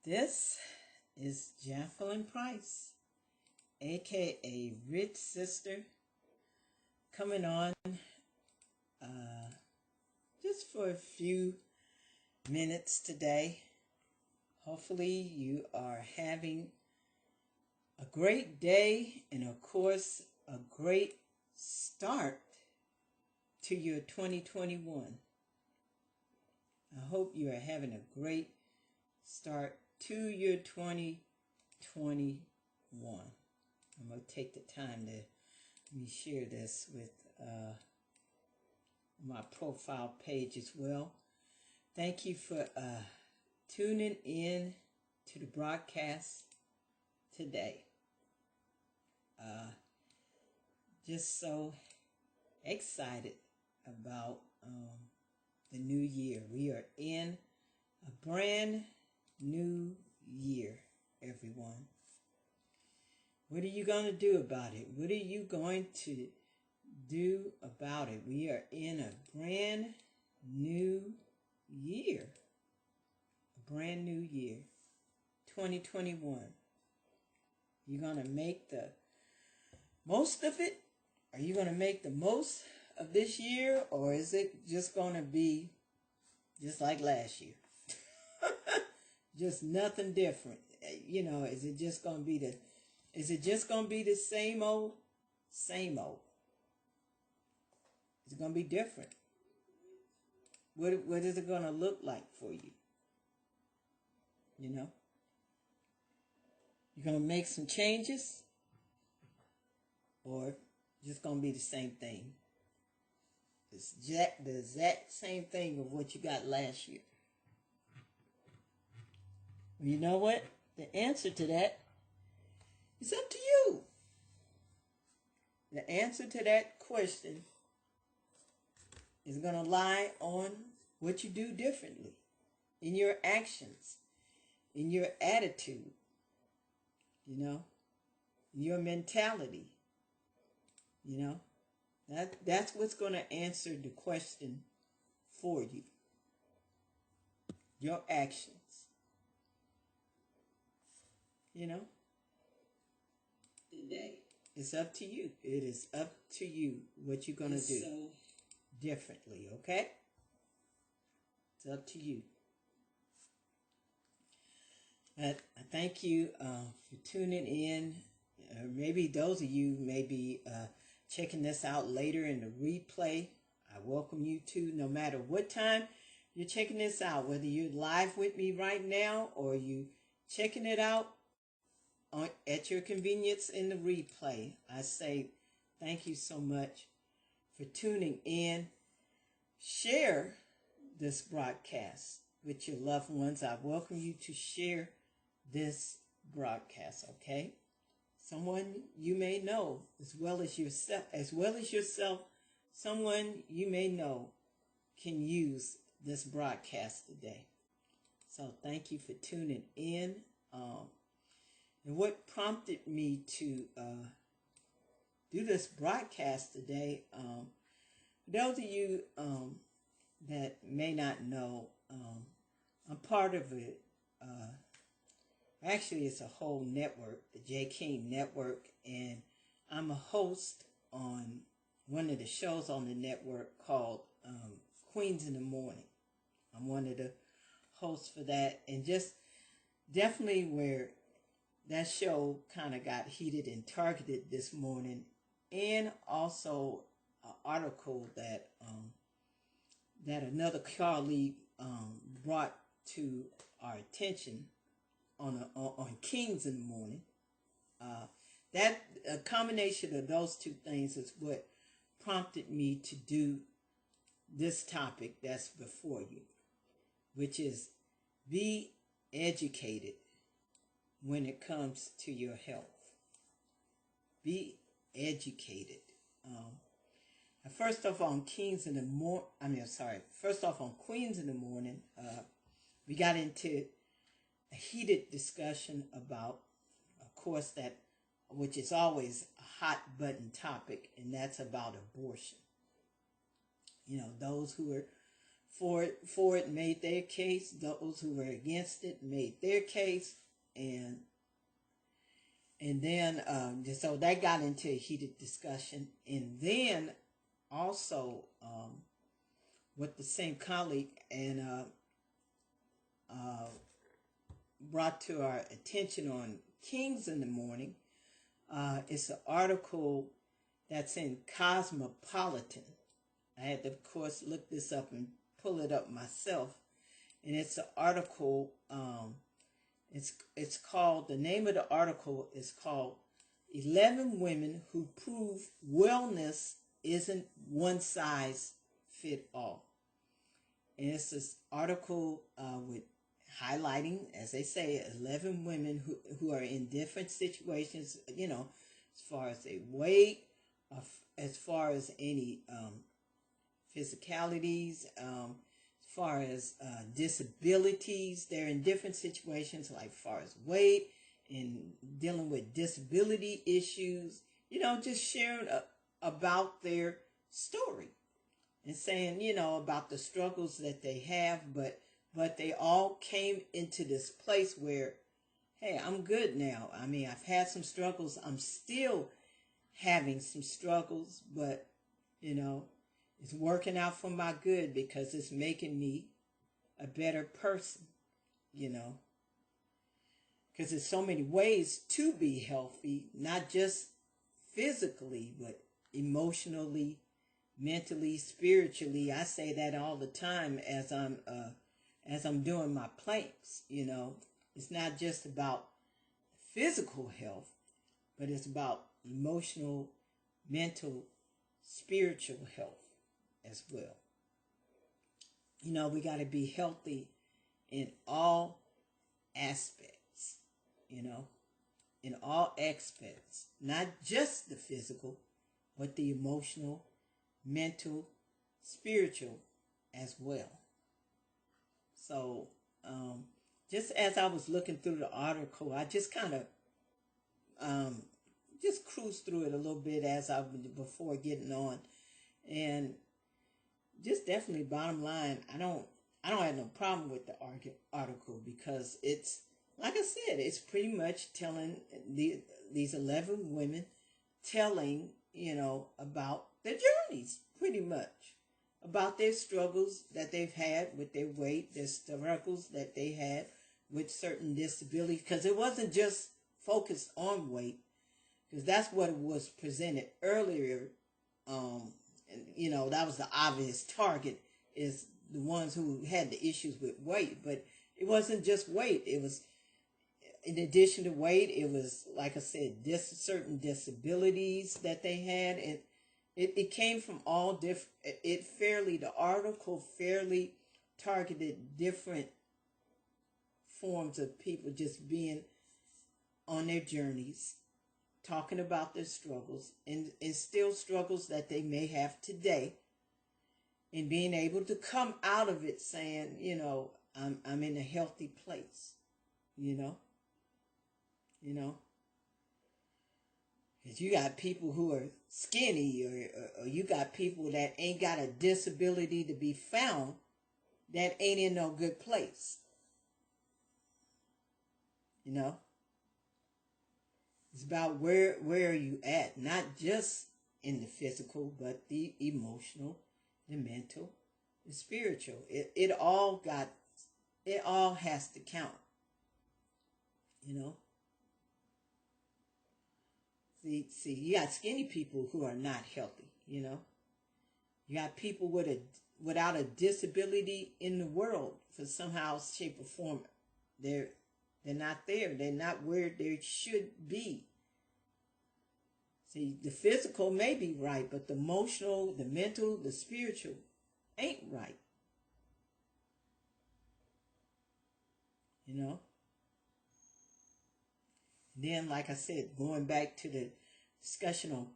This is Jacqueline Price, aka Rich Sister, coming on just for a few minutes today. Hopefully, you are having a great day and, of course, a great start to your 2021. I hope you are having a great start to your 2021. I'm going to take the time to share this with my profile page as well. Thank you for tuning in to the broadcast today. Just so excited about the new year. We are in a brand new year, everyone. What are you going to do about it? What are you going to do about it? We are in a brand new year. A brand new year. 2021. You're going to make the most of it? Are you going to make the most of this year? Or is it just going to be just like last year? Just nothing different. You know, is it just going to be the same old, same old? Is it going to be different? What is it going to look like for you? You know? You're going to make some changes? Or just going to be the same thing? It's the exact same thing of what you got last year. Well, you know what? The answer to that is up to you. The answer to that question is going to lie on what you do differently in your actions, in your attitude, you know, in your mentality, you know. That's what's going to answer the question for you. Your actions, you know. Today. It's up to you. It is up to you what you're going to do differently, okay? It's up to you. I thank you for tuning in. Maybe those of you may be checking this out later in the replay. I welcome you to, no matter what time you're checking this out, whether you're live with me right now or you checking it out at your convenience in the replay. I say thank you so much for tuning in. Share this broadcast with your loved ones. I welcome you to share this broadcast, okay? Someone you may know as well as yourself, someone you may know can use this broadcast today. So thank you for tuning in. And what prompted me to do this broadcast today, for those of you that may not know, I'm part of it. Actually, it's a whole network, the J. King Network, and I'm a host on one of the shows on the network called Queens in the Morning. I'm one of the hosts for that, and just definitely where that show kind of got heated and targeted this morning, and also an article that that another colleague brought to our attention on Kings in the Morning. That a combination of those two things is what prompted me to do this topic that's before you, which is be educated when it comes to your health. Be educated. First off, on Queens in the Morning, we got into a heated discussion about, of course, that which is always a hot button topic, and that's about abortion. You know, those who are For it made their case. Those who were against it made their case, and then so that got into a heated discussion. And then also with the same colleague, and brought to our attention on Kings in the Morning. It's an article that's in Cosmopolitan. I had to, of course, look this up and pull it up myself. And it's an article, it's called, the name of the article is called 11 Women Who Prove Wellness Isn't One Size Fit All. And it's this article with highlighting, as they say, 11 women who are in different situations, as far as their weight, as far as any physicalities, as far as disabilities. They're in different situations, like far as weight and dealing with disability issues, just sharing about their story and saying, about the struggles that they have, but they all came into this place where, hey, I'm good now. I mean, I've had some struggles. I'm still having some struggles, but, it's working out for my good because it's making me a better person, because there's so many ways to be healthy, not just physically, but emotionally, mentally, spiritually. I say that all the time as I'm doing my planks. It's not just about physical health, but it's about emotional, mental, spiritual health as well. We got to be healthy in all aspects, in all aspects, not just the physical, but the emotional, mental, spiritual as well. So, just as I was looking through the article, I just kind of just cruised through it a little bit before getting on, and just definitely bottom line, I don't have no problem with the article, because it's, like I said, it's pretty much telling these 11 women telling, about their journeys, pretty much, about their struggles that they've had with their weight, their struggles that they had with certain disabilities, because it wasn't just focused on weight, because that's what was presented earlier. That was the obvious target, is the ones who had the issues with weight. But it wasn't just weight. It was, in addition to weight, it was, like I said, certain disabilities that they had. And it came from all different, the article fairly targeted different forms of people just being on their journeys, talking about their struggles, and still struggles that they may have today, and being able to come out of it saying, I'm in a healthy place, because you got people who are skinny, or you got people that ain't got a disability to be found, that ain't in no good place, It's about where are you at, not just in the physical, but the emotional, the mental, the spiritual. It all has to count, See, you got skinny people who are not healthy, You got people without a disability in the world, for somehow, shape, or form. They're not there. They're not where they should be. See, the physical may be right, but the emotional, the mental, the spiritual ain't right. Then, like I said, going back to the discussion on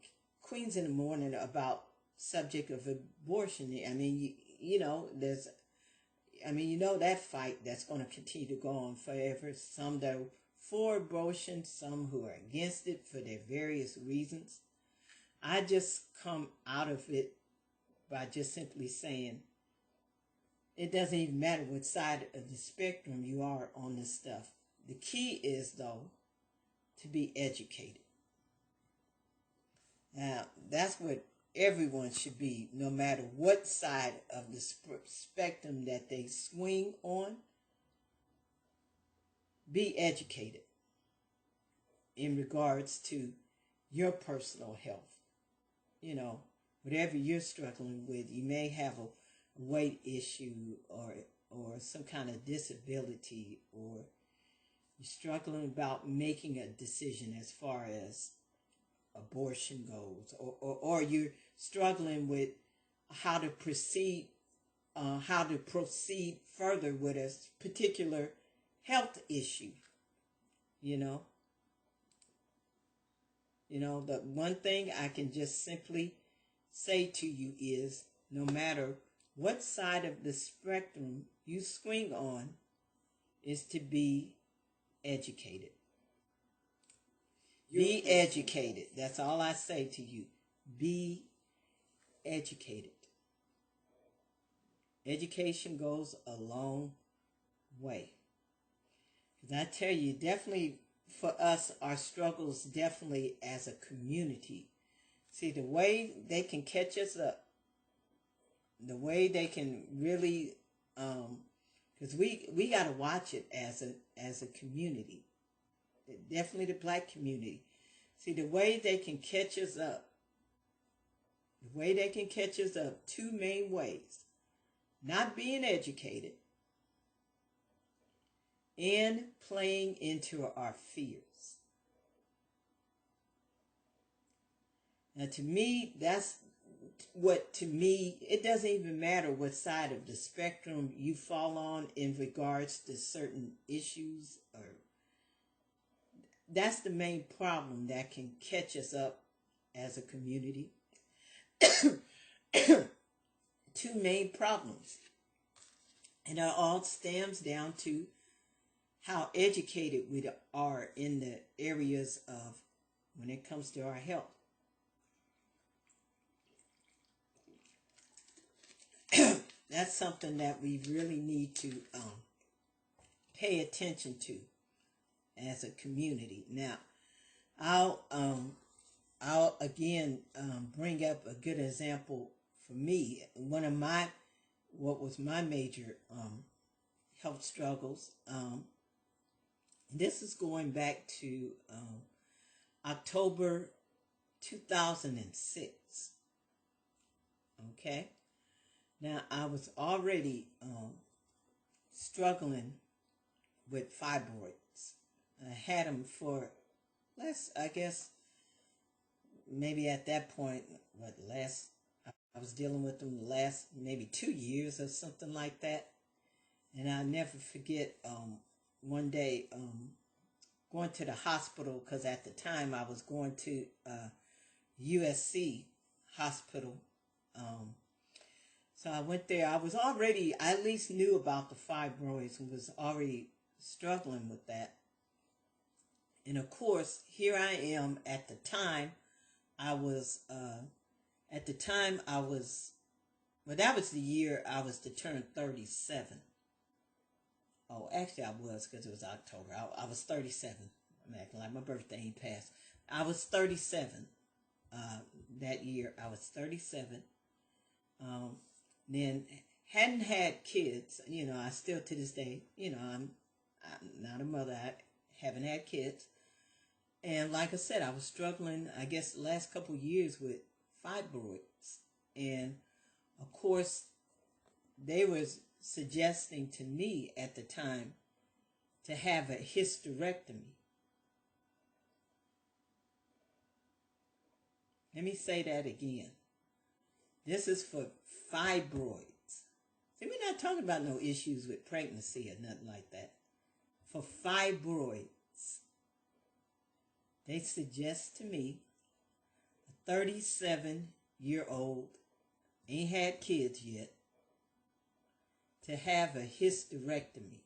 Queens in the Morning about subject of abortion. I mean, there's, that fight that's going to continue to go on forever. Some that are for abortion, some who are against it for their various reasons. I just come out of it by just simply saying, it doesn't even matter what side of the spectrum you are on this stuff. The key is, though, to be educated. Now, that's what everyone should be, no matter what side of the spectrum that they swing on. Be educated in regards to your personal health. You know, whatever you're struggling with, you may have a weight issue or some kind of disability, or you're struggling about making a decision as far as abortion goes, or you're struggling with how to proceed further with a particular health issue. You know, the one thing I can just simply say to you is, no matter what side of the spectrum you swing on, is to be educated. Be educated. That's all I say to you. Be educated. Education goes a long way. Because I tell you, definitely for us, our struggles definitely as a community. See, the way they can catch us up, the way they can really, because we got to watch it as a community. Definitely the black community. See, the way they can catch us up, two main ways. Not being educated and playing into our fears. Now, to me, it doesn't even matter what side of the spectrum you fall on in regards to certain issues, or that's the main problem that can catch us up as a community. Two main problems. And it all stems down to how educated we are in the areas of when it comes to our health. That's something that we really need to pay attention to as a community. Now, I'll again bring up a good example for me. What was my major health struggles. This is going back to October 2006. Okay. Now, I was already struggling with fibroids. I had them for maybe at that point, I was dealing with them the last maybe 2 years or something like that. And I'll never forget one day going to the hospital, because at the time I was going to USC hospital. So I went there. I at least knew about the fibroids and was already struggling with that. And of course, here I am at the time. That was the year I was to turn 37. Oh, actually I was, because it was October. I was 37. I'm acting like my birthday ain't passed. I was 37 that year. I was 37. Then hadn't had kids. I still to this day, I'm not a mother. I haven't had kids. And like I said, I was struggling, I guess, the last couple of years with fibroids. And of course, they were suggesting to me at the time to have a hysterectomy. Let me say that again. This is for fibroids. See, we're not talking about no issues with pregnancy or nothing like that. For fibroids. They suggest to me, a 37-year-old, ain't had kids yet, to have a hysterectomy.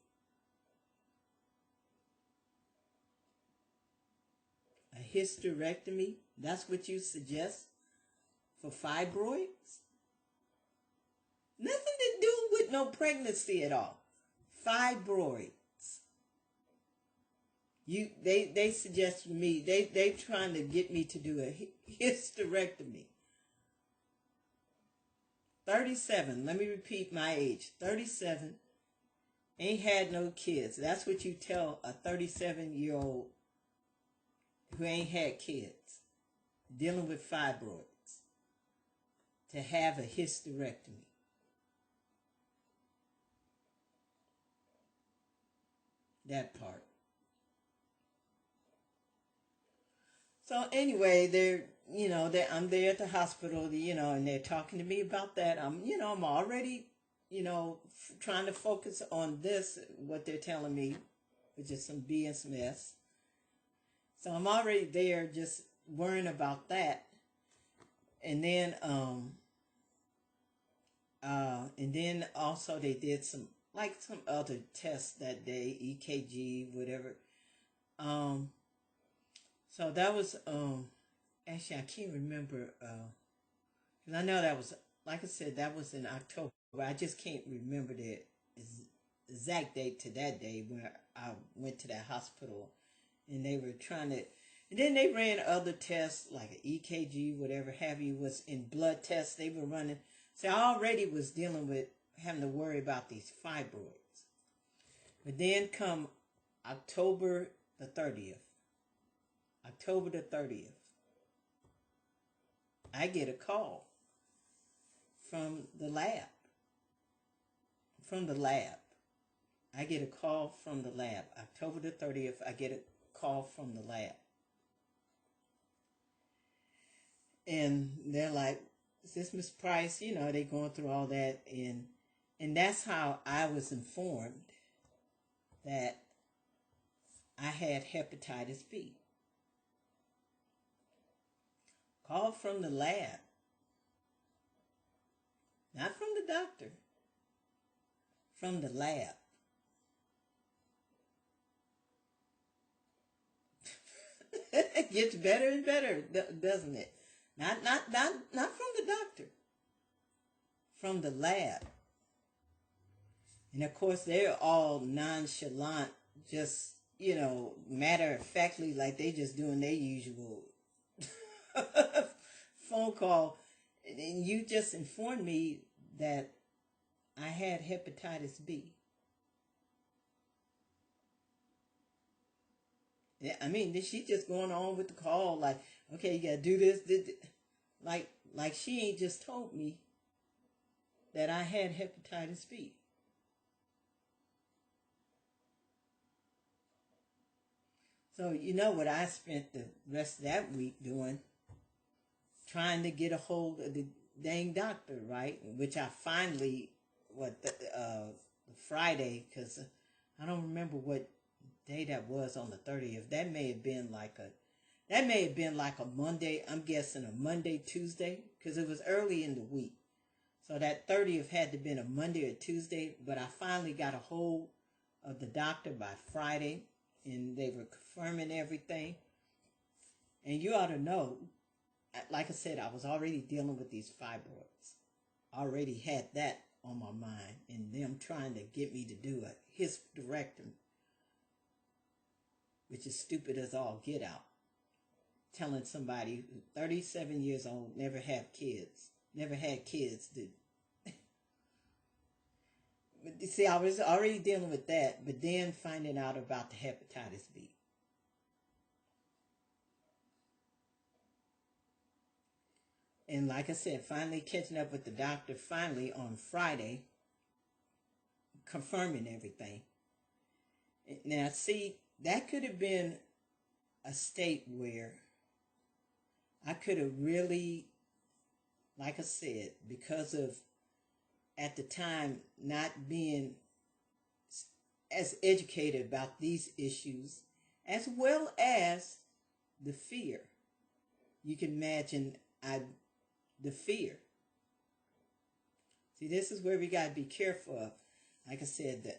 A hysterectomy? That's what you suggest for fibroids? Nothing to do with no pregnancy at all. Fibroids. They suggested me, they trying to get me to do a hysterectomy. 37, let me repeat my age, 37, ain't had no kids. That's what you tell a 37-year-old who ain't had kids, dealing with fibroids, to have a hysterectomy. That part. So anyway, I'm there at the hospital, and they're talking to me about that. I'm already, trying to focus on this, what they're telling me, which is some B and some S. So I'm already there just worrying about that. And then, also they did some other tests that day, EKG, whatever. So that was, actually I can't remember, because I know that was, like I said, that was in October. I just can't remember the exact date to that day where I went to that hospital, and they were trying to, and then they ran other tests like an EKG, whatever have you, was in blood tests they were running. So I already was dealing with having to worry about these fibroids. But then come October the 30th, I get a call from the lab. I get a call from the lab. October the 30th, I get a call from the lab. And they're like, is this Miss Price? They going through all that. And that's how I was informed that I had hepatitis B. Call from the lab. Not from the doctor. From the lab. It gets better and better, doesn't it? Not from the doctor. From the lab. And of course, they're all nonchalant, just, matter of factly, like they just doing their usual phone call. And you just informed me that I had hepatitis B. Yeah, I mean, she just going on with the call, like, okay, you gotta do this. Like she ain't just told me that I had hepatitis B. So what I spent the rest of that week doing? Trying to get a hold of the dang doctor, right? Which I finally, Friday, because I don't remember what day that was on the 30th. That may have been like a Monday. I'm guessing a Monday, Tuesday, because it was early in the week. So that 30th had to have been a Monday or Tuesday, but I finally got a hold of the doctor by Friday, and they were confirming everything. And you ought to know, like I said, I was already dealing with these fibroids. Already had that on my mind, and them trying to get me to do a hysterectomy, which is stupid as all get out. Telling somebody who's 37 years old, never had kids. But you see, I was already dealing with that, but then finding out about the hepatitis B. And like I said, finally catching up with the doctor finally on Friday, confirming everything. Now, see, that could have been a state where I could have really, like I said, because of, at the time, not being as educated about these issues, as well as the fear. You can imagine the fear. See, this is where we got to be careful of. Like I said,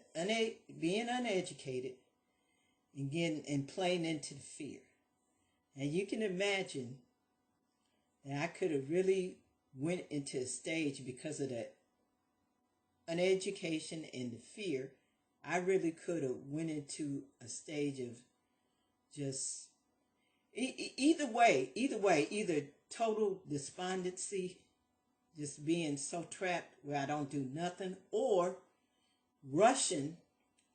being uneducated and playing into the fear. And you can imagine that I could have really went into a stage because of that an education and the fear, I really could have went into a stage of just either total despondency, just being so trapped where I don't do nothing, or rushing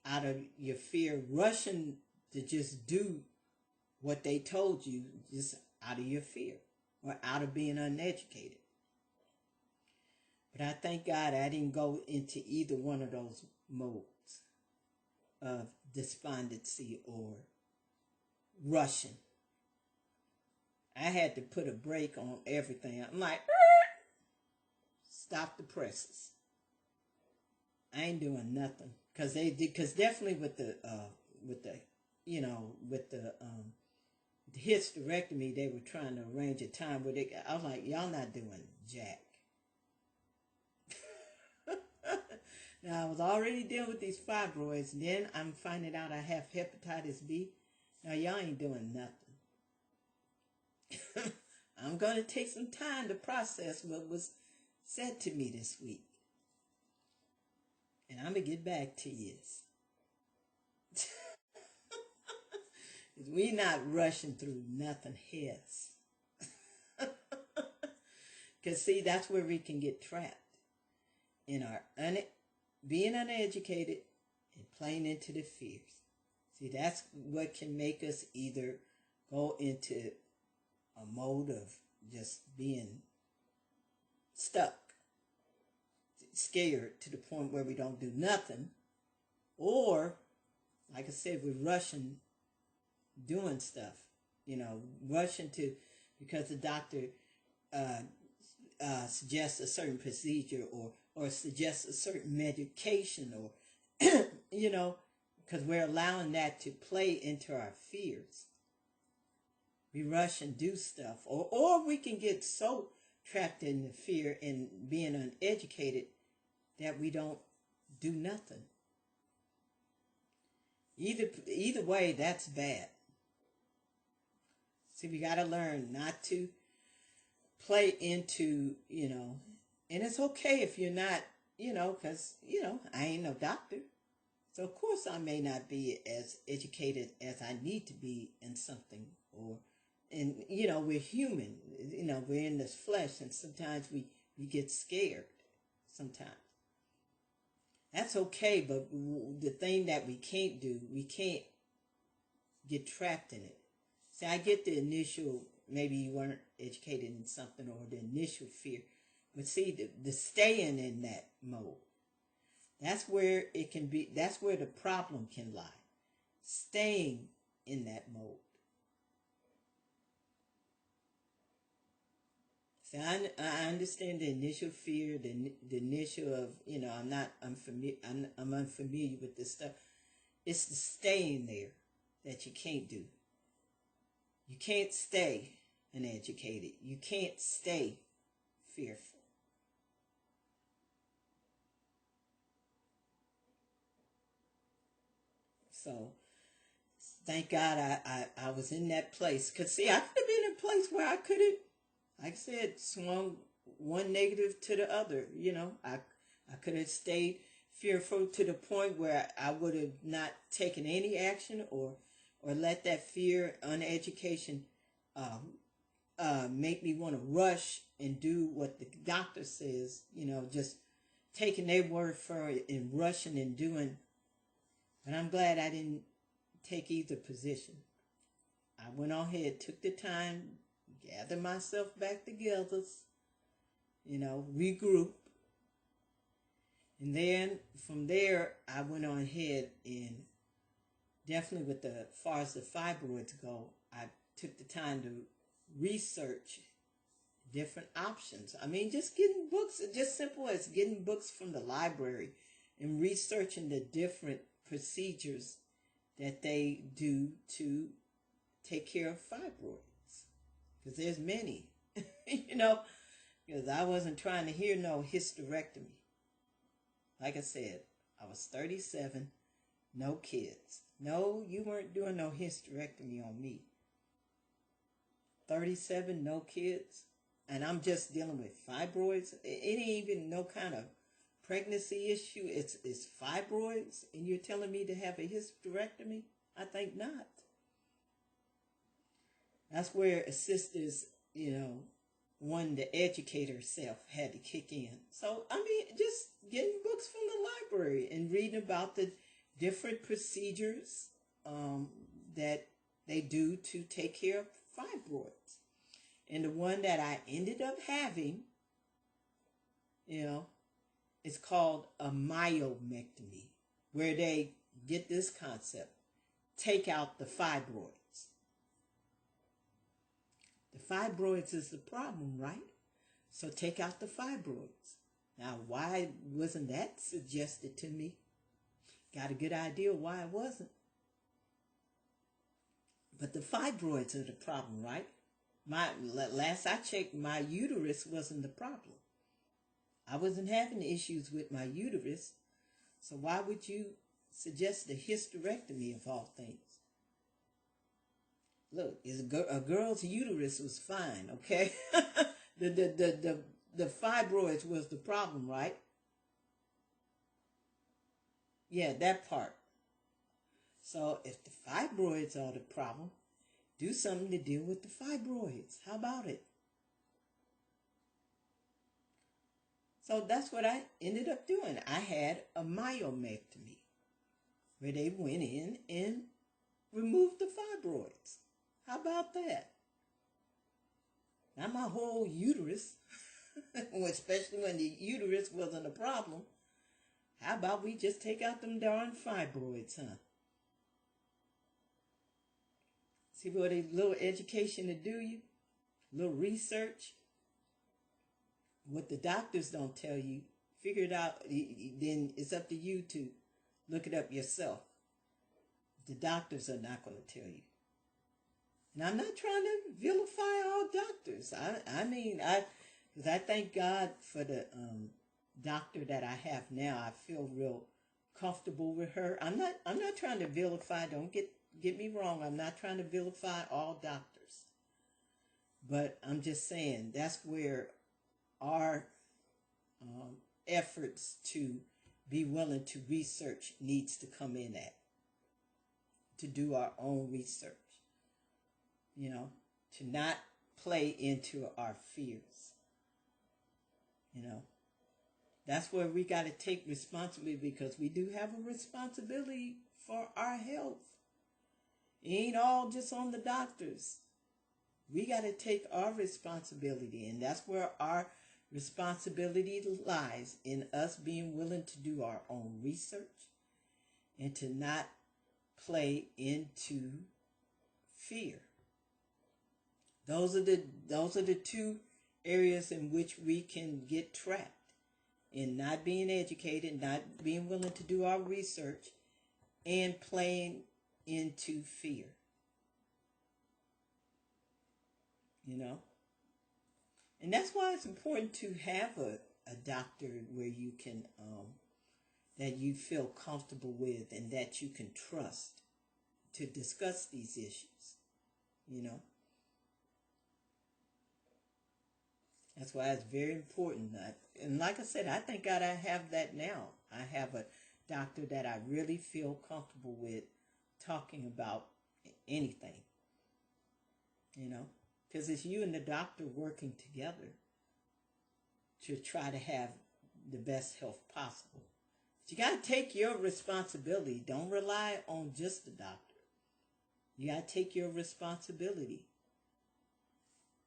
out of your fear, rushing to just do what they told you, just out of your fear or out of being uneducated. But I thank God I didn't go into either one of those modes of despondency or rushing. I had to put a brake on everything. I'm like, stop the presses. I ain't doing nothing because definitely with the hysterectomy, they were trying to arrange a time where I was like, y'all not doing jack. Now I was already dealing with these fibroids, and then I'm finding out I have hepatitis B. Now y'all ain't doing nothing. I'm going to take some time to process what was said to me this week. And I'm going to get back to you. We're not rushing through nothing here. Because see, that's where we can get trapped. In our being uneducated and playing into the fears. See, that's what can make us either go into a mode of just being stuck, scared to the point where we don't do nothing, or, like I said, we're rushing doing stuff, rushing to, because the doctor suggests a certain procedure or suggests a certain medication or, because we're allowing that to play into our fears. We rush and do stuff. Or we can get so trapped in the fear and being uneducated that we don't do nothing. Either way, that's bad. See, we got to learn not to play into, and it's okay if you're not, because, I ain't no doctor. So, of course, I may not be as educated as I need to be in something. We're human. We're in this flesh, and sometimes we get scared sometimes. That's okay, but the thing that we can't do, we can't get trapped in it. See, I get the initial, maybe you weren't educated in something or the initial fear, but see, the staying in that mode, that's where it can be, that's where the problem can lie. Staying in that mode. See, I understand the initial fear, the initial of, I'm unfamiliar with this stuff. It's the staying there that you can't do. You can't stay uneducated. You can't stay fearful. So, thank God I was in that place. Because, see, I could have been in a place where I could have, like I said, swung one negative to the other. I could have stayed fearful to the point where I would have not taken any action or let that fear, uneducation, make me want to rush and do what the doctor says, just taking their word for it and rushing and doing. But I'm glad I didn't take either position. I went on ahead, took the time, gathered myself back together, regroup. And then from there, I went on ahead and definitely with the far as the fibroids go, I took the time to research different options. I mean, just getting books, just simple as getting books from the library and researching the different procedures that they do to take care of fibroids. Because there's many, because I wasn't trying to hear no hysterectomy. Like I said, I was 37, no kids. No, you weren't doing no hysterectomy on me. 37, no kids. And I'm just dealing with fibroids. It ain't even no kind of pregnancy issue, it's fibroids, and you're telling me to have a hysterectomy? I think not. That's where a sister's, wanting to educate herself had to kick in. So, I mean, just getting books from the library and reading about the different procedures that they do to take care of fibroids. And the one that I ended up having, it's called a myomectomy, where they get this concept, take out the fibroids. The fibroids is the problem, right? So take out the fibroids. Now, why wasn't that suggested to me? Got a good idea why it wasn't. But the fibroids are the problem, right? Last I checked, my uterus wasn't the problem. I wasn't having issues with my uterus. So why would you suggest a hysterectomy of all things? Look, a girl's uterus was fine, okay? the fibroids was the problem, right? Yeah, that part. So if the fibroids are the problem, do something to deal with the fibroids. How about it? So that's what I ended up doing. I had a myomectomy, where they went in and removed the fibroids. How about that? Not my whole uterus, especially when the uterus wasn't a problem. How about we just take out them darn fibroids, huh? See what a little education to do you? A little research. What the doctors don't tell you, figure it out. Then it's up to you to look it up yourself. The doctors are not going to tell you. And I'm not trying to vilify all doctors. Because I thank God for the doctor that I have now. I feel real comfortable with her. I'm not trying to vilify. Don't get me wrong. I'm not trying to vilify all doctors. But I'm just saying that's where our efforts to be willing to research needs to come in at. To do our own research. To not play into our fears. That's where we got to take responsibility, because we do have a responsibility for our health. It ain't all just on the doctors. We got to take our responsibility, and that's where our responsibility lies, in us being willing to do our own research and to not play into fear. Those are the two areas in which we can get trapped, in not being educated, not being willing to do our research, and playing into fear. And that's why it's important to have a doctor where you can that you feel comfortable with and that you can trust to discuss these issues. That's why it's very important. And like I said, I thank God I have that now. I have a doctor that I really feel comfortable with talking about anything. Because it's you and the doctor working together to try to have the best health possible. But you got to take your responsibility. Don't rely on just the doctor. You got to take your responsibility.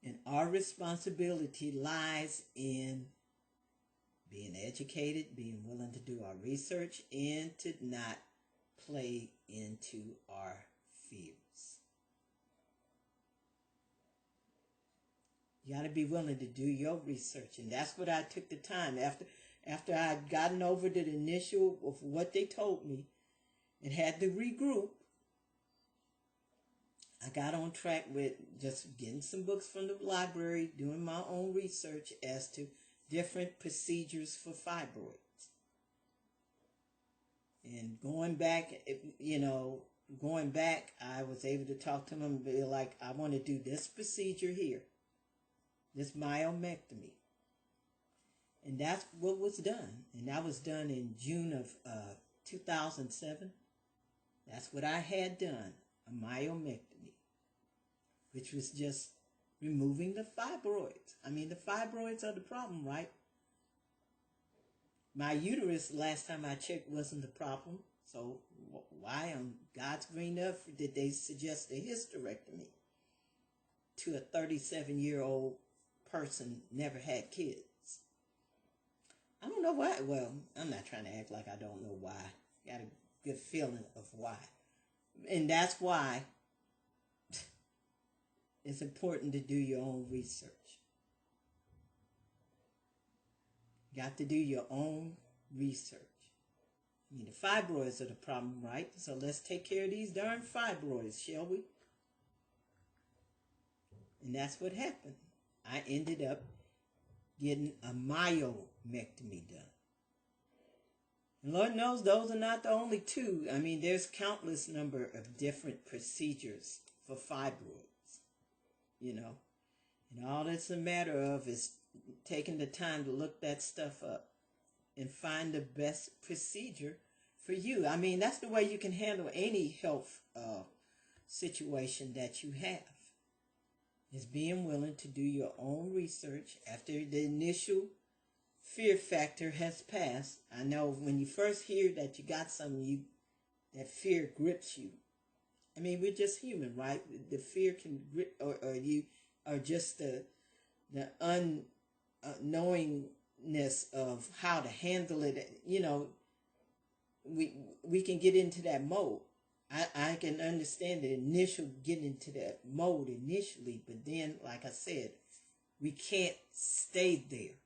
And our responsibility lies in being educated, being willing to do our research, and to not play into our fears. You got to be willing to do your research, and that's what I took the time after I'd gotten over the initial of what they told me and had to regroup. I got on track with just getting some books from the library, doing my own research as to different procedures for fibroids. And going back, I was able to talk to them and be like, I want to do this procedure here, this myomectomy. And that's what was done. And that was done in June of 2007. That's what I had done, a myomectomy, which was just removing the fibroids. I mean, the fibroids are the problem, right? My uterus, last time I checked, wasn't the problem. So why on God's green earth did they suggest a hysterectomy to a 37-year-old person never had kids? I don't know why. Well, I'm not trying to act like I don't know why. Got a good feeling of why. And that's why it's important to do your own research. You got to do your own research. I mean, the fibroids are the problem, right? So let's take care of these darn fibroids, shall we? And that's what happened. I ended up getting a myomectomy done. And Lord knows those are not the only two. I mean, there's countless number of different procedures for fibroids, you know. And all it's a matter of is taking the time to look that stuff up and find the best procedure for you. I mean, that's the way you can handle any health situation that you have, is being willing to do your own research after the initial fear factor has passed. I know when you first hear that you got something, that fear grips you. I mean, we're just human, right? The fear can grip, or you are just the unknowingness of how to handle it. You know, we can get into that mode. I can understand the initial getting into that mode initially, but then, like I said, we can't stay there.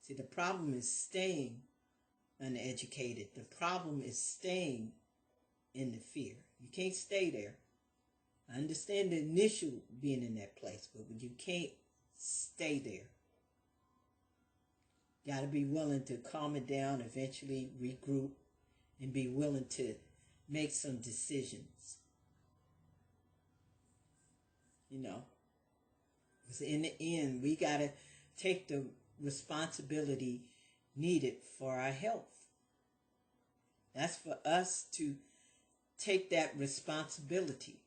See, the problem is staying uneducated. The problem is staying in the fear. You can't stay there. I understand the initial being in that place, but you can't stay there. Got to be willing to calm it down, eventually regroup, and be willing to make some decisions. You know, because in the end, we got to take the responsibility needed for our health. That's for us to take that responsibility.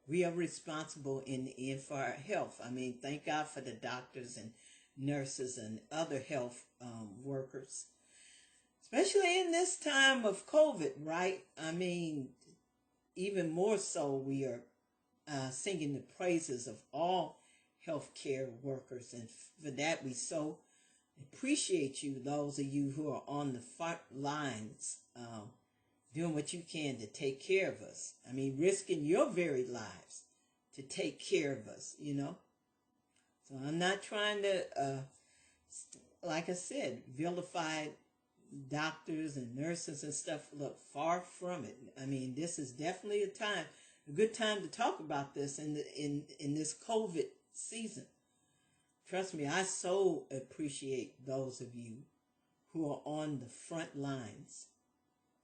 We are responsible in the end for our health. I mean, thank God for the doctors and nurses and other health workers, especially in this time of COVID, right? I mean, even more so, we are singing the praises of all healthcare workers, and for that we so appreciate you, those of you who are on the front lines, doing what you can to take care of us. I mean, risking your very lives to take care of us, you know. So I'm not trying to, like I said, vilify doctors and nurses and stuff. Look, far from it. I mean, this is definitely a good time to talk about this in this COVID season. Trust me, I so appreciate those of you who are on the front lines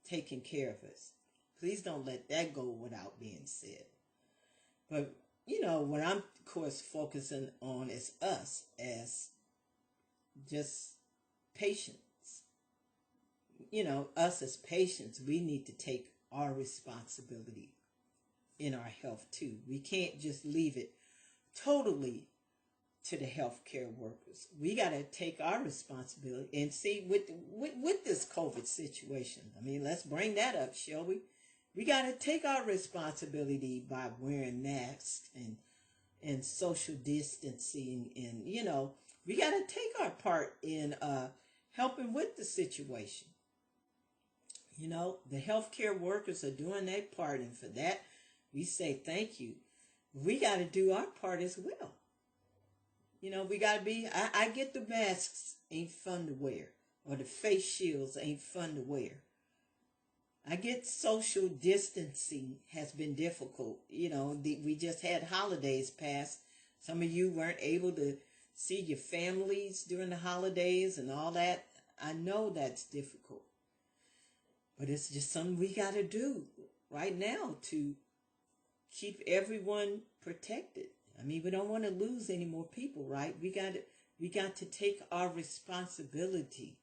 taking care of us. Please don't let that go without being said. But, you know, what I'm, of course, focusing on is us as just patients. You know, us as patients, we need to take our responsibility in our health too. We can't just leave it totally to the healthcare workers. We got to take our responsibility and see with this COVID situation. I mean, let's bring that up, shall we? We got to take our responsibility by wearing masks and social distancing, and you know, we got to take our part in helping with the situation. You know, the healthcare workers are doing their part, and for that, we say thank you. We got to do our part as well. You know, we got to be, I get the masks ain't fun to wear, or the face shields ain't fun to wear. I get social distancing has been difficult. You know, we just had holidays pass. Some of you weren't able to see your families during the holidays and all that. I know that's difficult. But it's just something we got to do right now to keep everyone protected. I mean, we don't want to lose any more people, right? We got to We got to take our responsibility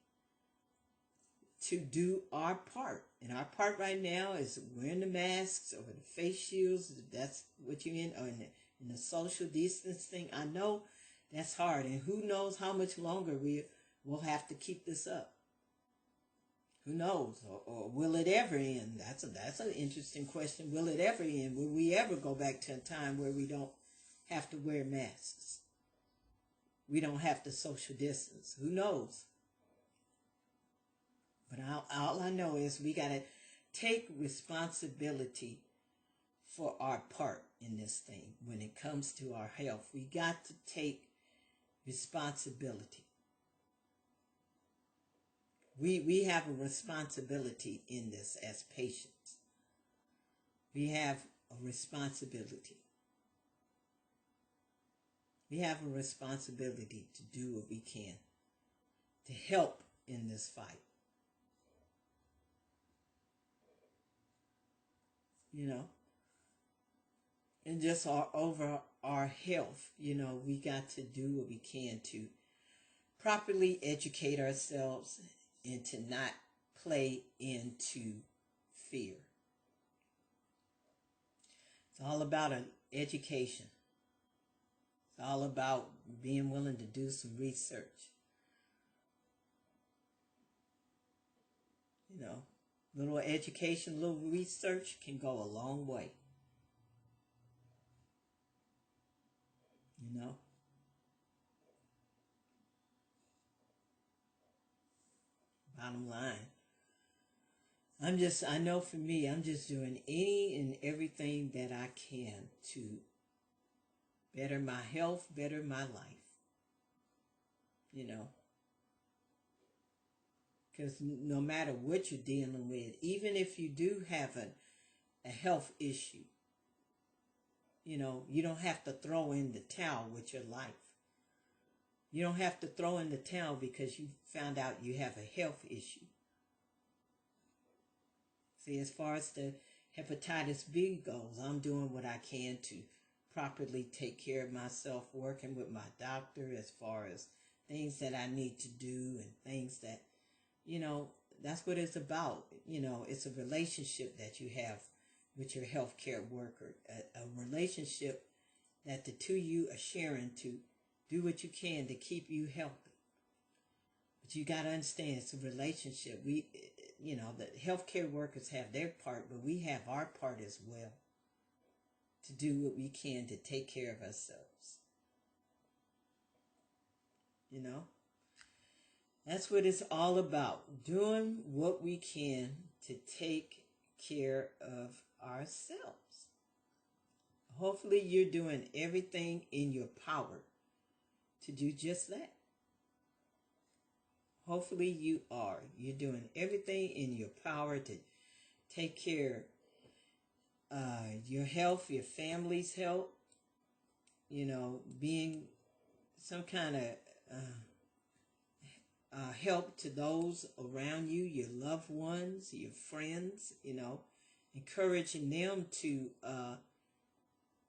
to do our part. And our part right now is wearing the masks or the face shields. That's what you're in, or in the social distancing. I know that's hard, and who knows how much longer we will have to keep this up. Who knows? Or will it ever end? That's an interesting question. Will it ever end? Will we ever go back to a time where we don't have to wear masks? We don't have to social distance. Who knows? But all I know is we got to take responsibility for our part in this thing. When it comes to our health, we got to take responsibility. We have a responsibility in this as patients. We have a responsibility. We have a responsibility to do what we can to help in this fight. You know, and just over our health, you know, we got to do what we can to properly educate ourselves and to not play into fear. It's all about an education. It's all about being willing to do some research. You know, little education, little research can go a long way. You know? Bottom line, I know for me, I'm just doing any and everything that I can to better my health, better my life. You know? Because no matter what you're dealing with, even if you do have a health issue, you know, you don't have to throw in the towel with your life. You don't have to throw in the towel because you found out you have a health issue. See, as far as the hepatitis B goes, I'm doing what I can to properly take care of myself, working with my doctor as far as things that I need to do and things that, you know, that's what it's about. You know, it's a relationship that you have with your healthcare worker, a relationship that the two of you are sharing to do what you can to keep you healthy. But you got to understand, it's a relationship. You know, the healthcare workers have their part, but we have our part as well to do what we can to take care of ourselves. You know, that's what it's all about. Doing what we can to take care of ourselves. Hopefully you're doing everything in your power to do just that. Hopefully you are. You're doing everything in your power to take care of your health, your family's health, you know, being some kind of help to those around you, your loved ones, your friends, you know, encouraging them to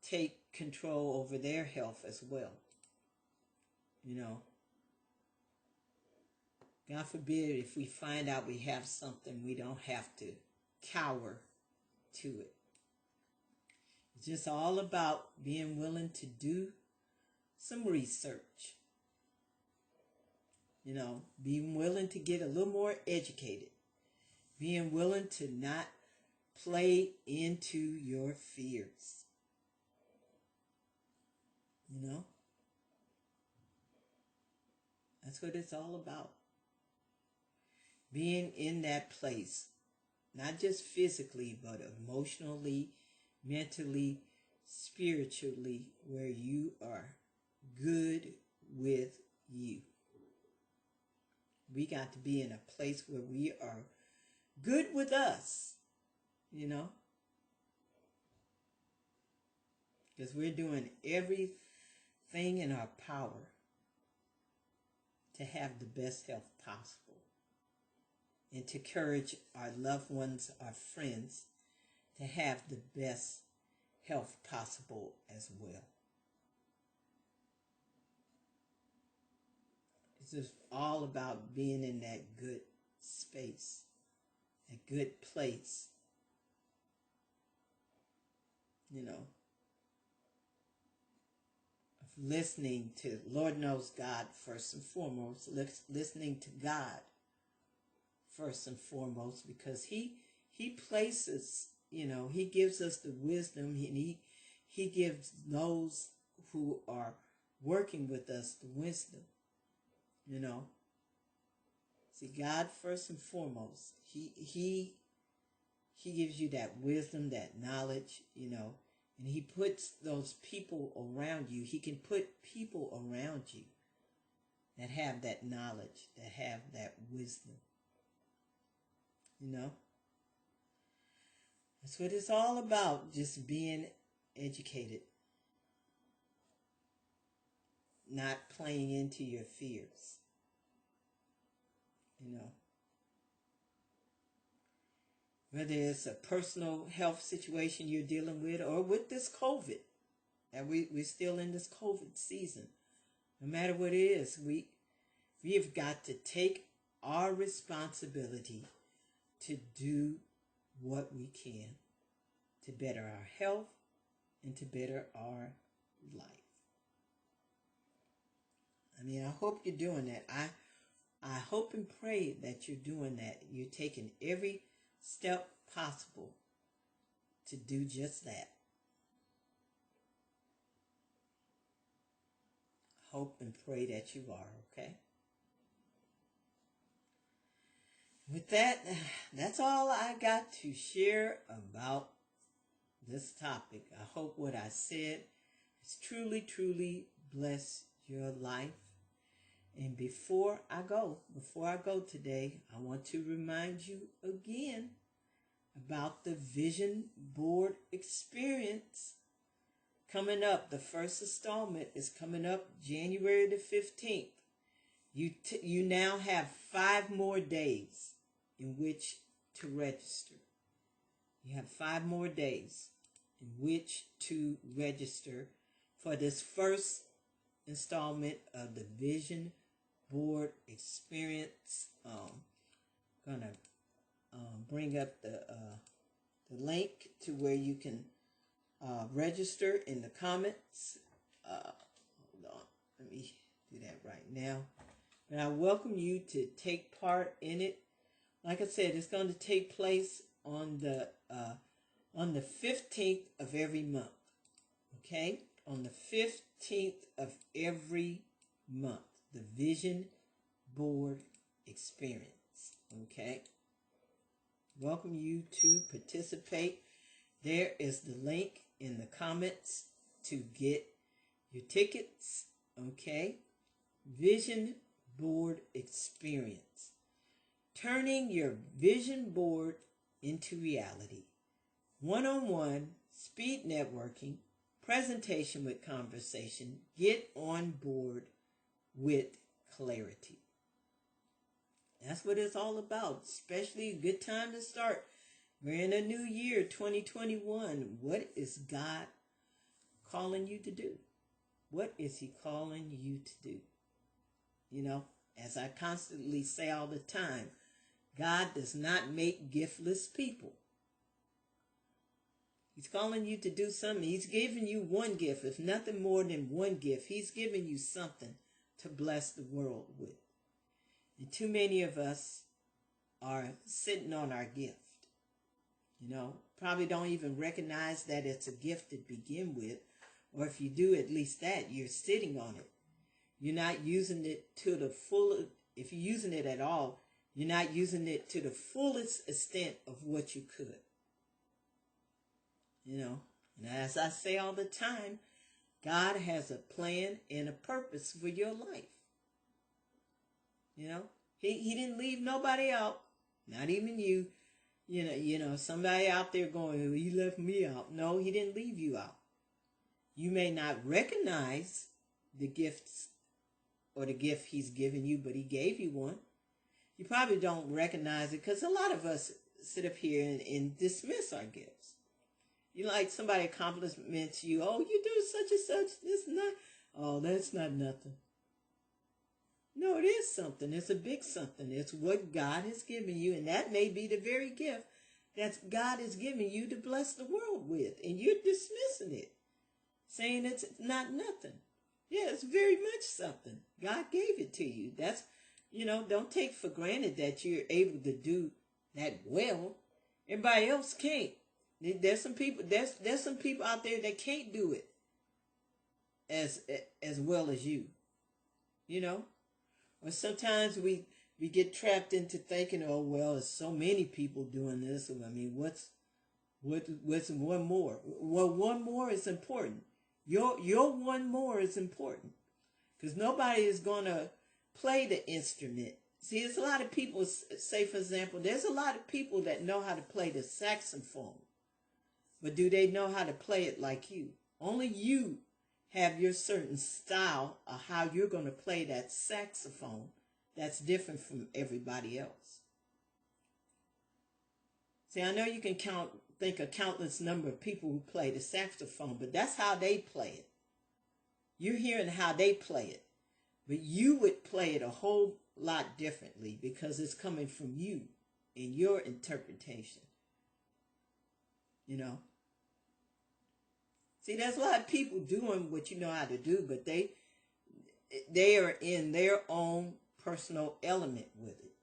take control over their health as well. You know, God forbid if we find out we have something, we don't have to cower to it. It's just all about being willing to do some research. You know, being willing to get a little more educated. Being willing to not play into your fears. You know? That's what it's all about. Being in that place, not just physically, but emotionally, mentally, spiritually, where you are good with you. We got to be in a place where we are good with us, you know, because we're doing everything in our power to have the best health possible and to encourage our loved ones, our friends, to have the best health possible as well. It's just all about being in that good space, a good place. You know, of listening to Lord knows God first and foremost, listening to God first and foremost, because he places, he gives us the wisdom, and he gives those who are working with us the wisdom. See, God first and foremost, he gives you that wisdom, that knowledge, and he puts those people around you. He can put people around you that have that knowledge, that have that wisdom. That's what it's all about, just being educated, not playing into your fears. Whether it's a personal health situation you're dealing with, or with this COVID, and we're still in this COVID season. No matter what it is, we have got to take our responsibility to do what we can to better our health and to better our life. I hope you're doing that. I hope and pray that you're doing that. You're taking every step possible to do just that. Hope and pray that you are, okay? With that, that's all I got to share about this topic. I hope what I said has truly, truly blessed your life. And before I go today, I want to remind you again about the Vision Board Experience coming up. The first installment is coming up January the 15th. You now have 5 more days in which to register. You have 5 more days in which to register for this first installment of the Vision Board Experience. Gonna bring up the link to where you can register in the comments. Hold on, let me do that right now. And I welcome you to take part in it. Like I said, it's going to take place on the 15th of every month. Okay, on the 15th of every month, the Vision Board Experience. Okay, welcome you to participate. There is the link in the comments to get your tickets. Okay, Vision Board Experience, turning your vision board into reality. One-on-one speed networking, presentation with conversation. Get on board with clarity. That's what it's all about. Especially a good time to start. We're in a new year, 2021. What is God calling you to do? What is he calling you to do? As I constantly say all the time, God does not make giftless people. He's calling you to do something. He's giving you one gift, if nothing more than one gift. He's giving you something to bless the world with. And too many of us are sitting on our gift. Probably don't even recognize that it's a gift to begin with. Or if you do, at least that, you're sitting on it. You're not using it to the full. If you're using it at all, you're not using it to the fullest extent of what you could. And as I say all the time, God has a plan and a purpose for your life. He didn't leave nobody out, not even you. Somebody out there going, well, he left me out. No, he didn't leave you out. You may not recognize the gifts or the gift he's given you, but he gave you one. You probably don't recognize it because a lot of us sit up here and dismiss our gifts. Somebody compliments you, oh, you do such and such, this and that. Oh, that's not nothing. No, it is something. It's a big something. It's what God has given you, and that may be the very gift that God has given you to bless the world with, and you're dismissing it, saying it's not nothing. Yeah, it's very much something. God gave it to you. That's, don't take for granted that you're able to do that well. Everybody else can't. There's some people. There's some people out there that can't do it as well as you. Or sometimes we get trapped into thinking, oh well, there's so many people doing this. I mean, what's one more? Well, one more is important. Your one more is important, because nobody is gonna play the instrument. See, there's a lot of people. Say, for example, there's a lot of people that know how to play the saxophone, but do they know how to play it like you? Only you have your certain style of how you're going to play that saxophone that's different from everybody else. See, I know you can think a countless number of people who play the saxophone, but that's how they play it. You're hearing how they play it, but you would play it a whole lot differently because it's coming from you and your interpretation. See, there's a lot of people doing what you know how to do, but they are in their own personal element with it,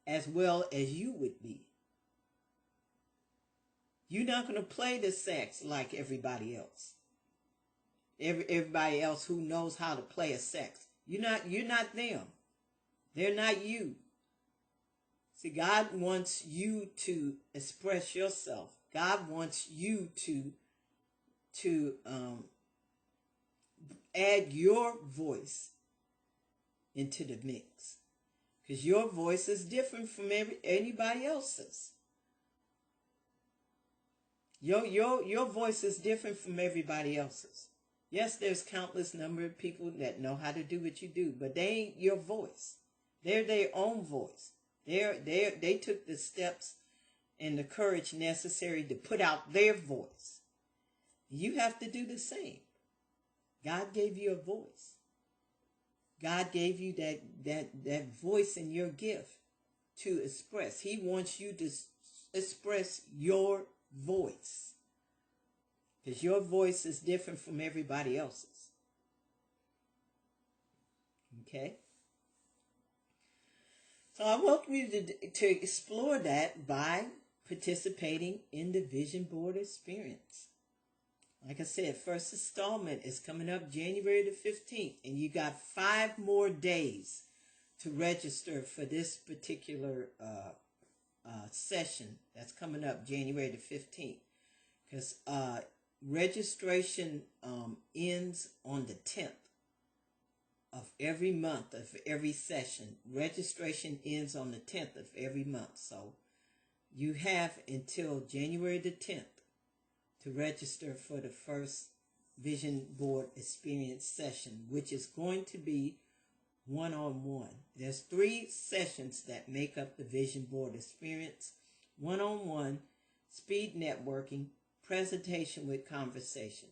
as well as you would be. You're not going to play the sax like everybody else. Everybody else who knows how to play a sax. You're not them. They're not you. See, God wants you to express yourself. God wants you to add your voice into the mix, because your voice is different from anybody else's. Your voice is different from everybody else's. Yes, there's countless number of people that know how to do what you do, but they ain't your voice. They're their own voice. They took the steps and the courage necessary to put out their voice. You have to do the same. God gave you a voice. God gave you that voice in your gift to express. He wants you to express your voice, because your voice is different from everybody else's. Okay? So I welcome you to explore that by participating in the Vision Board Experience. Like I said, first installment is coming up January the 15th, and you got 5 more days to register for this particular session that's coming up January the 15th. Because registration ends on the 10th of every month of every session. Registration ends on the 10th of every month. So you have until January the 10th to register for the first Vision Board Experience session, which is going to be one-on-one. There's 3 sessions that make up the Vision Board Experience: one-on-one, speed networking, presentation with conversation.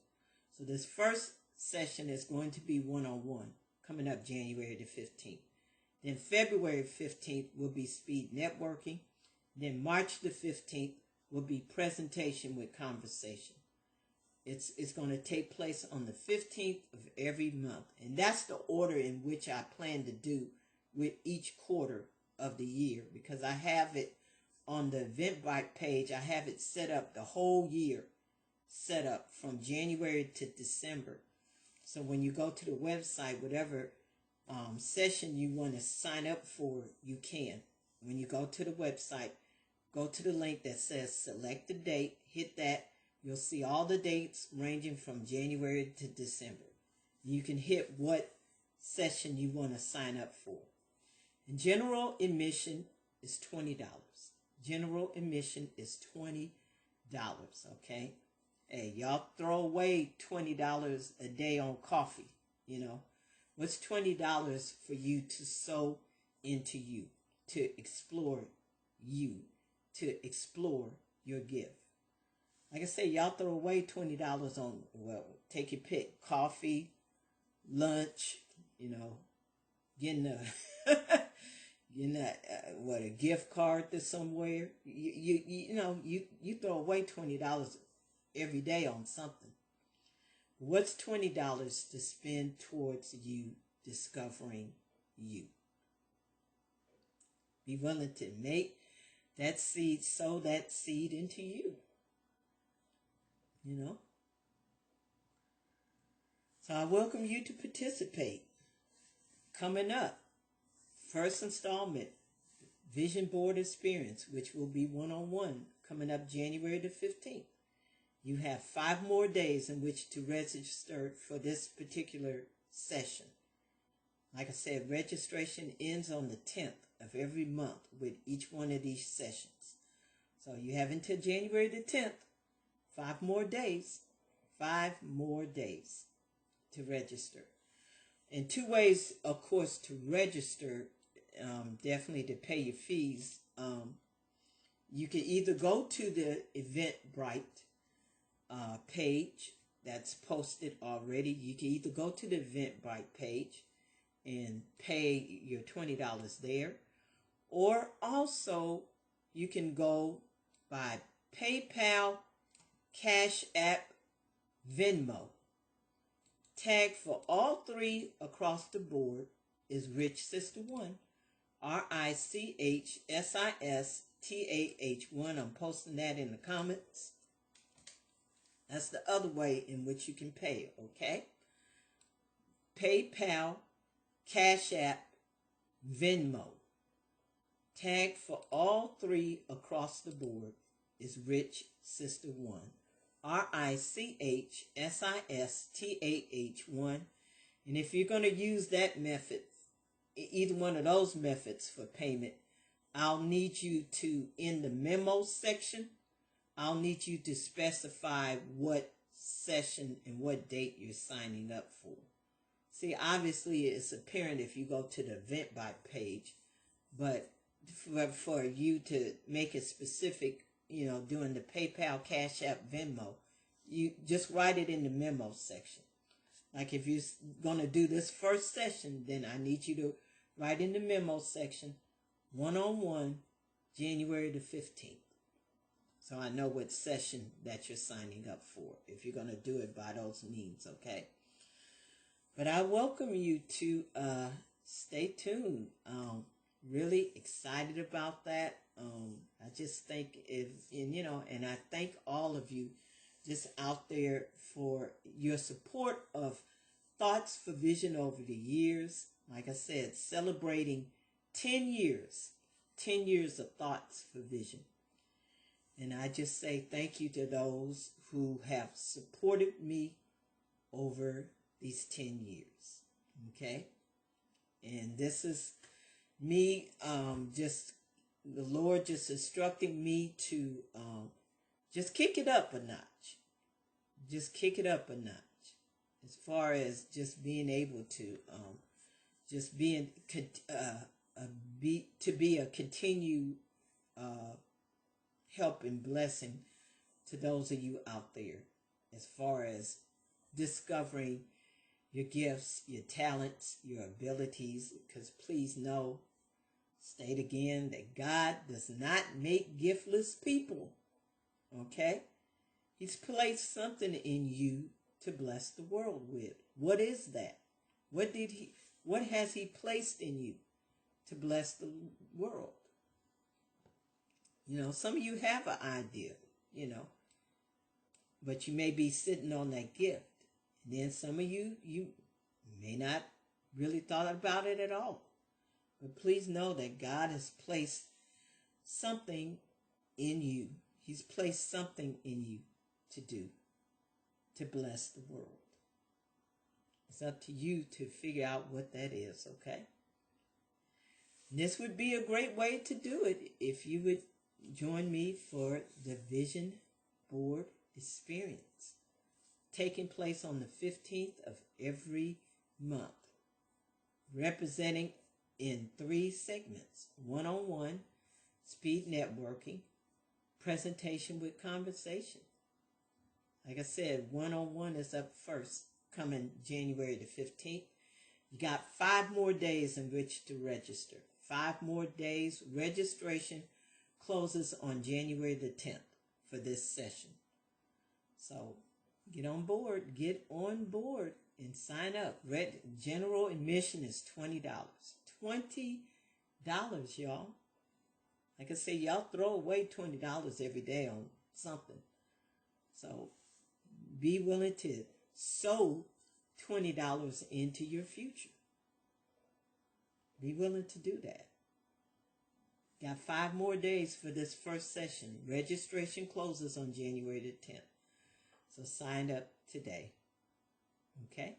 So this first session is going to be one-on-one, coming up January the 15th. Then February 15th will be speed networking. Then March the 15th will be presentation with conversation. It's going to take place on the 15th of every month. And that's the order in which I plan to do with each quarter of the year, because I have it on the Eventbrite page. I have it set up the whole year, set up from January to December. So when you go to the website, whatever session you want to sign up for, you can. When you go to the website, go to the link that says select the date, hit that. You'll see all the dates ranging from January to December. You can hit what session you want to sign up for. And general admission is $20. General admission is $20, okay? Hey, y'all throw away $20 a day on coffee, What's $20 for you to sow into you, to explore you, to explore your gift? Like I say, y'all throw away $20 on, well, take your pick. Coffee, lunch, getting a getting a gift card to somewhere. You throw away $20 every day on something. What's $20 to spend towards you discovering you? Be willing to make that seed, sow that seed into you. You know? So I welcome you to participate. Coming up, first installment, Vision Board Experience, which will be one-on-one, coming up January the 15th. You have 5 more days in which to register for this particular session. Like I said, registration ends on the 10th of every month with each one of these sessions. So you have until January the 10th, 5 more days, 5 more days to register. And 2 ways, of course, to register, definitely to pay your fees. You can either go to the Eventbrite page that's posted already. You can either go to the Eventbrite page and pay your $20 there, or also you can go by PayPal, Cash App, Venmo. Tag for all 3 across the board is Rich Sister 1, RICHSISTAH1. I'm posting that in the comments. That's the other way in which you can pay, okay? PayPal, Cash App, Venmo. Tag for all 3 across the board is Rich Sister 1, RICHSISTAH1. And if you're going to use that method, either one of those methods for payment, I'll need you to, in the memo section, I'll need you to specify what session and what date you're signing up for. See, obviously it's apparent if you go to the Eventbrite page, but for you to make it specific, doing the PayPal, Cash App, Venmo, you just write it in the memo section. Like if you're going to do this first session, then I need you to write in the memo section, one-on-one, January the 15th. So I know what session that you're signing up for, if you're going to do it by those means, okay? But I welcome you to stay tuned. Really excited about that. I just think and I thank all of you just out there for your support of Thoughts for Vision over the years. Like I said, celebrating 10 years of Thoughts for Vision. And I just say thank you to those who have supported me over these 10 years. Okay? And this is me, the Lord just instructing me to just kick it up a notch. Just kick it up a notch. As far as just being able to, just being, to be a continued help and blessing to those of you out there, as far as discovering your gifts, your talents, your abilities. Because please know, state again, that God does not make giftless people. Okay? He's placed something in you to bless the world with. What is that? What has he placed in you to bless the world? Some of you have an idea, but you may be sitting on that gift. And then some of you may not really thought about it at all. But please know that God has placed something in you. He's placed something in you to do, to bless the world. It's up to you to figure out what that is, okay? And this would be a great way to do it if you would join me for the Vision Board Experience, taking place on the 15th of every month, representing in 3 segments: one-on-one, speed networking, presentation with conversation. Like I said, one-on-one is up first, coming January the 15th. You got 5 more days in which to register. 5 more days. Registration closes on January the 10th for this session. So get on board. Get on board and sign up. General admission is $20. $20, y'all. Like I say, y'all throw away $20 every day on something. So be willing to sow $20 into your future. Be willing to do that. Got 5 more days for this first session. Registration closes on January the 10th. So sign up today. Okay?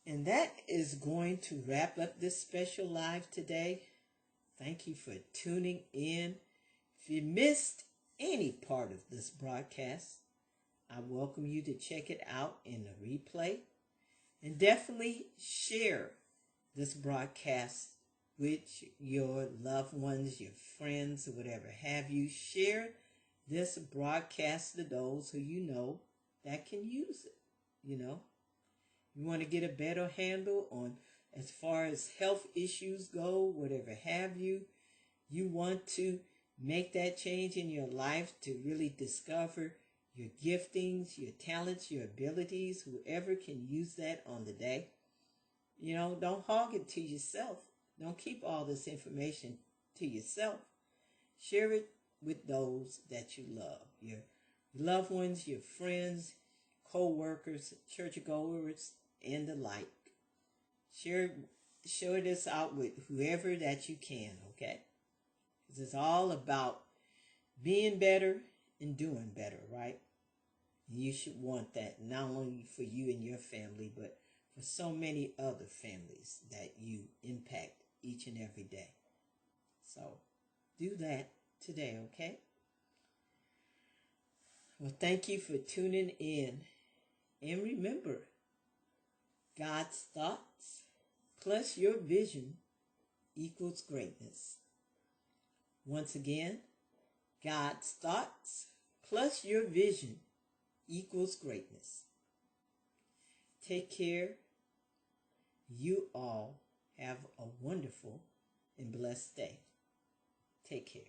And that is going to wrap up this special live today. Thank you for tuning in. If you missed any part of this broadcast, I welcome you to check it out in the replay. And definitely share this broadcast with your loved ones, your friends, or whatever have you. Share this broadcast to those who you know that can use it. You know, you want to get a better handle on as far as health issues go, whatever have you. You want to make that change in your life to really discover your giftings, your talents, your abilities. Whoever can use that on the day. You know, don't hog it to yourself. Don't keep all this information to yourself. Share it with those that you love. Your loved ones, your friends, co-workers, churchgoers, and the like. Share this out with whoever that you can, okay? Because it's all about being better and doing better, right? And you should want that not only for you and your family, but for so many other families that you impact each and every day. So do that today, okay? Well, thank you for tuning in. And remember, God's thoughts plus your vision equals greatness. Once again, God's thoughts plus your vision equals greatness. Take care. You all have a wonderful and blessed day. Take care.